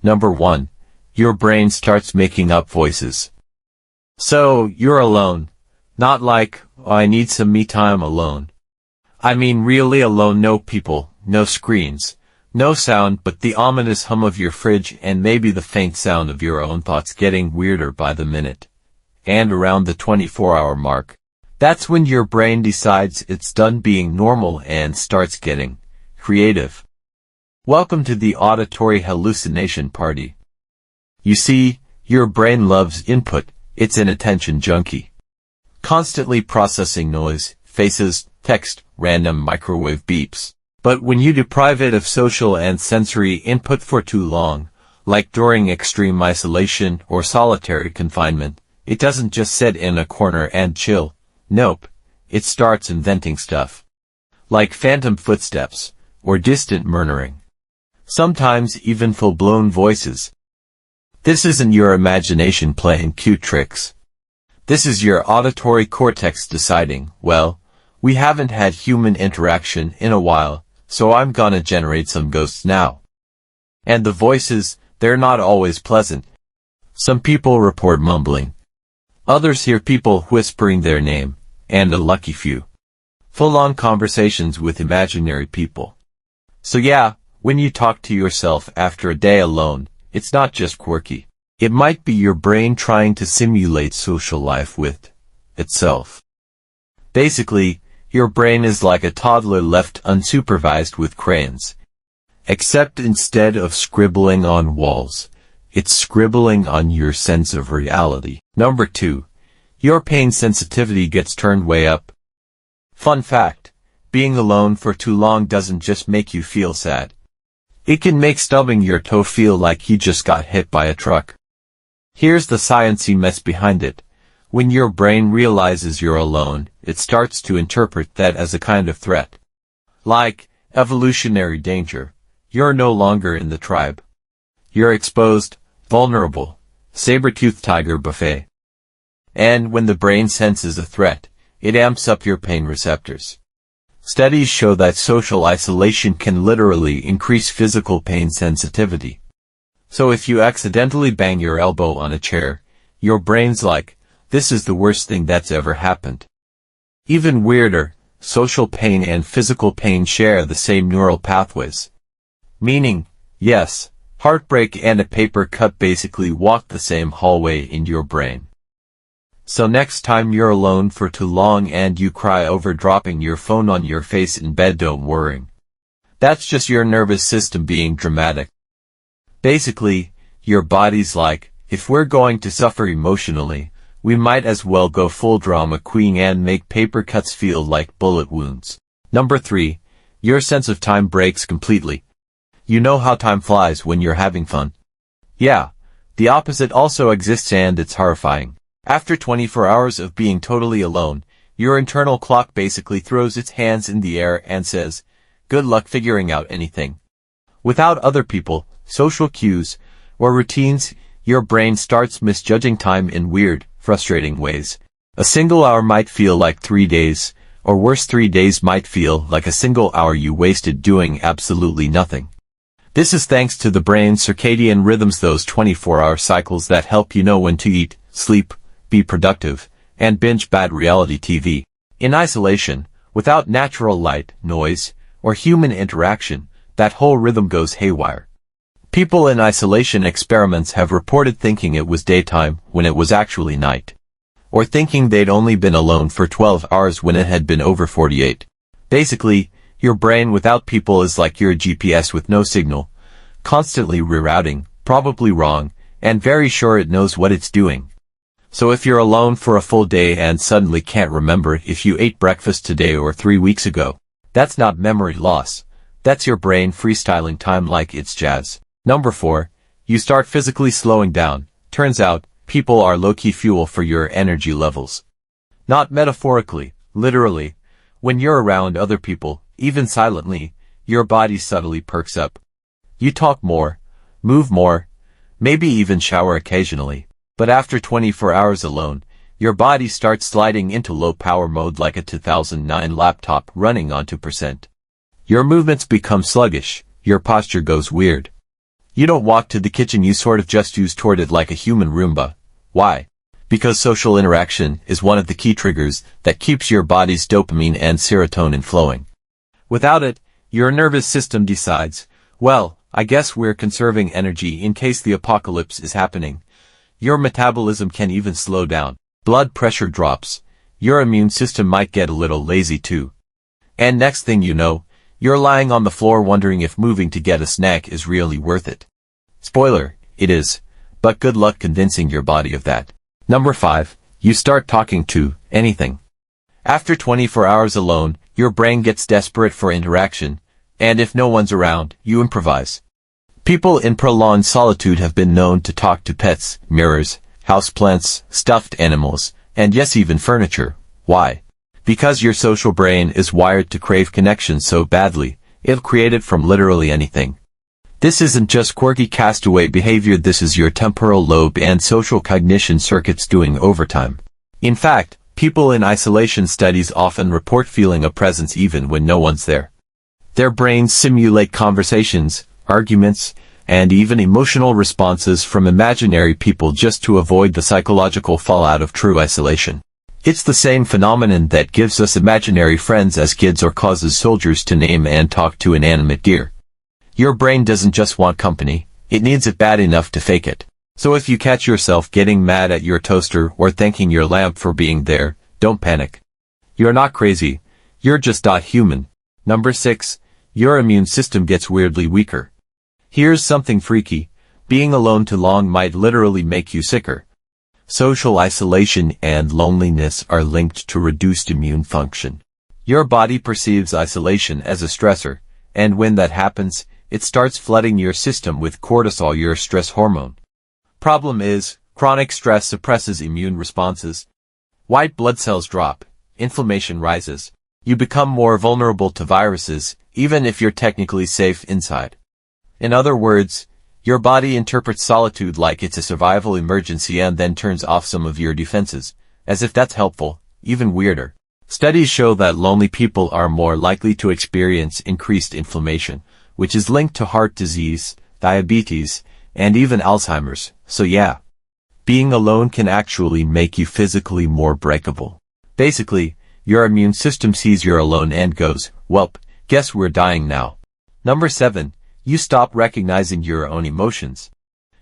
Number 1. Your brain starts making up voices. So, you're alone. Not like, oh, I need some me time alone. I mean really alone, no people, no screens, no sound but the ominous hum of your fridge and maybe the faint sound of your own thoughts getting weirder by the minute. And around the 24-hour mark, that's when your brain decides it's done being normal and starts getting creative. Welcome to the auditory hallucination party. You see, your brain loves input, it's an attention junkie. Constantly processing noise, faces, text, random microwave beeps. But when you deprive it of social and sensory input for too long, like during extreme isolation or solitary confinement, it doesn't just sit in a corner and chill. Nope, it starts inventing stuff. Like phantom footsteps, or distant murmuring. Sometimes even full-blown voices. This isn't your imagination playing cute tricks. This is your auditory cortex deciding, well, we haven't had human interaction in a while, so I'm gonna generate some ghosts now. And the voices, they're not always pleasant. Some people report mumbling. Others hear people whispering their name, and a lucky few. Full-on conversations with imaginary people. So yeah, when you talk to yourself after a day alone, it's not just quirky. It might be your brain trying to simulate social life with itself. Basically, your brain is like a toddler left unsupervised with crayons. Except instead of scribbling on walls, it's scribbling on your sense of reality. Number 2. Your pain sensitivity gets turned way up. Fun fact, being alone for too long doesn't just make you feel sad. It can make stubbing your toe feel like you just got hit by a truck. Here's the sciencey mess behind it. When your brain realizes you're alone, it starts to interpret that as a kind of threat. Like, evolutionary danger. You're no longer in the tribe. You're exposed, vulnerable, saber-toothed tiger buffet. And when the brain senses a threat, it amps up your pain receptors. Studies show that social isolation can literally increase physical pain sensitivity. So if you accidentally bang your elbow on a chair, your brain's like, this is the worst thing that's ever happened. Even weirder, social pain and physical pain share the same neural pathways. Meaning, yes, heartbreak and a paper cut basically walk the same hallway in your brain. So next time you're alone for too long and you cry over dropping your phone on your face in bed, don't worry. That's just your nervous system being dramatic. Basically, your body's like, if we're going to suffer emotionally, we might as well go full drama queen and make paper cuts feel like bullet wounds. Number 3. Your sense of time breaks completely. You know how time flies when you're having fun? Yeah, the opposite also exists and it's horrifying. After 24 hours of being totally alone, your internal clock basically throws its hands in the air and says, good luck figuring out anything. Without other people, social cues, or routines, your brain starts misjudging time in weird, frustrating ways. A single hour might feel like 3 days, or worse, 3 days might feel like a single hour you wasted doing absolutely nothing. This is thanks to the brain's circadian rhythms, those 24-hour cycles that help you know when to eat, sleep, be productive, and binge bad reality TV. In isolation, without natural light, noise, or human interaction, that whole rhythm goes haywire. People in isolation experiments have reported thinking it was daytime when it was actually night. Or thinking they'd only been alone for 12 hours when it had been over 48. Basically, your brain without people is like your GPS with no signal, constantly rerouting, probably wrong, and very sure it knows what it's doing. So if you're alone for a full day and suddenly can't remember if you ate breakfast today or 3 weeks ago, that's not memory loss. That's your brain freestyling time like it's jazz. Number 4. You start physically slowing down. Turns out, people are low-key fuel for your energy levels. Not metaphorically, literally. When you're around other people, even silently, your body subtly perks up. You talk more, move more, maybe even shower occasionally. But after 24 hours alone, your body starts sliding into low-power mode like a 2009 laptop running on 2%. Your movements become sluggish, your posture goes weird. You don't walk to the kitchen, you sort of just use toward it like a human Roomba. Why? Because social interaction is one of the key triggers that keeps your body's dopamine and serotonin flowing. Without it, your nervous system decides, well, I guess we're conserving energy in case the apocalypse is happening. Your metabolism can even slow down. Blood pressure drops. Your immune system might get a little lazy too. And next thing you know, you're lying on the floor wondering if moving to get a snack is really worth it. Spoiler, it is. But good luck convincing your body of that. Number 5. You start talking to anything. After 24 hours alone, your brain gets desperate for interaction, and if no one's around, you improvise. People in prolonged solitude have been known to talk to pets, mirrors, houseplants, stuffed animals, and yes, even furniture. Why? Because your social brain is wired to crave connection so badly, it'll create it from literally anything. This isn't just quirky castaway behavior, this is your temporal lobe and social cognition circuits doing overtime. In fact, people in isolation studies often report feeling a presence even when no one's there. Their brains simulate conversations, arguments, and even emotional responses from imaginary people just to avoid the psychological fallout of true isolation. It's the same phenomenon that gives us imaginary friends as kids or causes soldiers to name and talk to inanimate gear. Your brain doesn't just want company, it needs it bad enough to fake it. So if you catch yourself getting mad at your toaster or thanking your lamp for being there, don't panic. You're not crazy, you're just not human. Number 6. Your immune system gets weirdly weaker. Here's something freaky. Being alone too long might literally make you sicker. Social isolation and loneliness are linked to reduced immune function. Your body perceives isolation as a stressor, and when that happens, it starts flooding your system with cortisol, your stress hormone. Problem is, chronic stress suppresses immune responses. White blood cells drop, inflammation rises. You become more vulnerable to viruses, even if you're technically safe inside. In other words, your body interprets solitude like it's a survival emergency and then turns off some of your defenses, as if that's helpful. Even weirder. Studies show that lonely people are more likely to experience increased inflammation, which is linked to heart disease, diabetes, and even Alzheimer's. So yeah, being alone can actually make you physically more breakable. Basically, your immune system sees you're alone and goes, "Welp, guess we're dying now." Number 7. You stop recognizing your own emotions.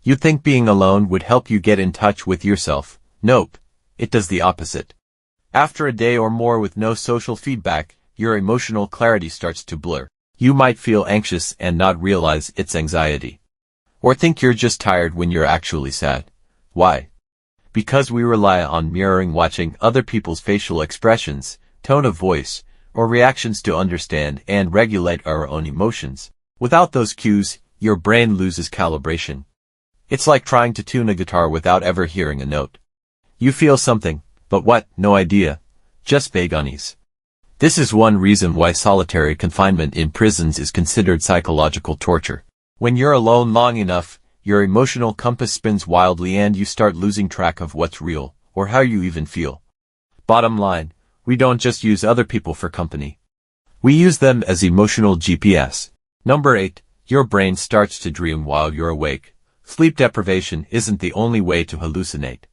You'd think being alone would help you get in touch with yourself. Nope, it does the opposite. After a day or more with no social feedback, your emotional clarity starts to blur. You might feel anxious and not realize it's anxiety. Or think you're just tired when you're actually sad. Why? Because we rely on mirroring, watching other people's facial expressions, tone of voice, or reactions to understand and regulate our own emotions. Without those cues, your brain loses calibration. It's like trying to tune a guitar without ever hearing a note. You feel something, but what? No idea. Just vague unease. This is one reason why solitary confinement in prisons is considered psychological torture. When you're alone long enough, your emotional compass spins wildly and you start losing track of what's real, or how you even feel. Bottom line, we don't just use other people for company. We use them as emotional GPS. Number 8. Your brain starts to dream while you're awake. Sleep deprivation isn't the only way to hallucinate.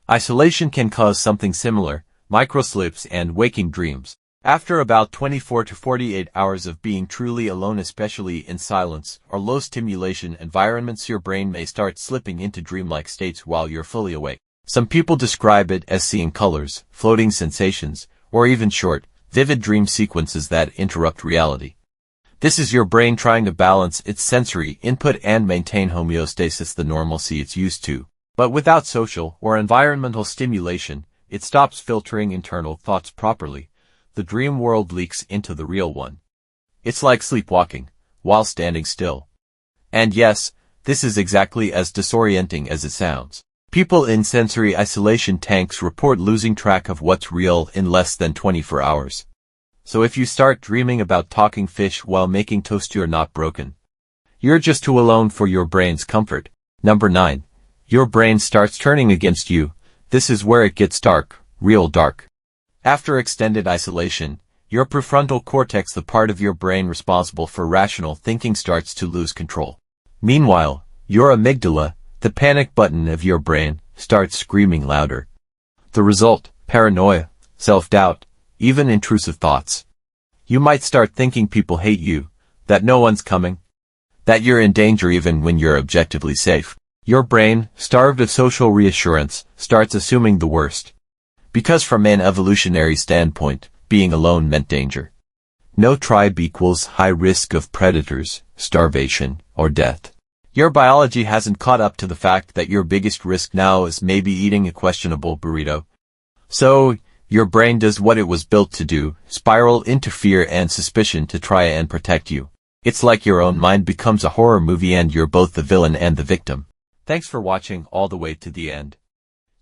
Isolation can cause something similar, microsleeps and waking dreams. After about 24 to 48 hours of being truly alone, especially in silence or low stimulation environments, your brain may start slipping into dreamlike states while you're fully awake. Some people describe it as seeing colors, floating sensations, or even short, vivid dream sequences that interrupt reality. This is your brain trying to balance its sensory input and maintain homeostasis, the normalcy it's used to. But without social or environmental stimulation, it stops filtering internal thoughts properly. The dream world leaks into the real one. It's like sleepwalking, while standing still. And yes, this is exactly as disorienting as it sounds. People in sensory isolation tanks report losing track of what's real in less than 24 hours. So if you start dreaming about talking fish while making toast, you're not broken. You're just too alone for your brain's comfort. Number 9. Your brain starts turning against you. This is where it gets dark, real dark. After extended isolation, your prefrontal cortex, the part of your brain responsible for rational thinking, starts to lose control. Meanwhile, your amygdala, the panic button of your brain, starts screaming louder. The result: paranoia, self-doubt, even intrusive thoughts. You might start thinking people hate you, that no one's coming, that you're in danger even when you're objectively safe. Your brain, starved of social reassurance, starts assuming the worst. Because from an evolutionary standpoint, being alone meant danger. No tribe equals high risk of predators, starvation, or death. Your biology hasn't caught up to the fact that your biggest risk now is maybe eating a questionable burrito. So, your brain does what it was built to do: spiral into fear and suspicion to try and protect you. It's like your own mind becomes a horror movie and you're both the villain and the victim. Thanks for watching all the way to the end.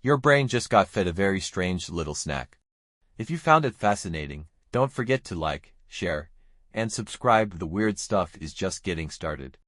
Your brain just got fed a very strange little snack. If you found it fascinating, don't forget to like, share, and subscribe. The weird stuff is just getting started.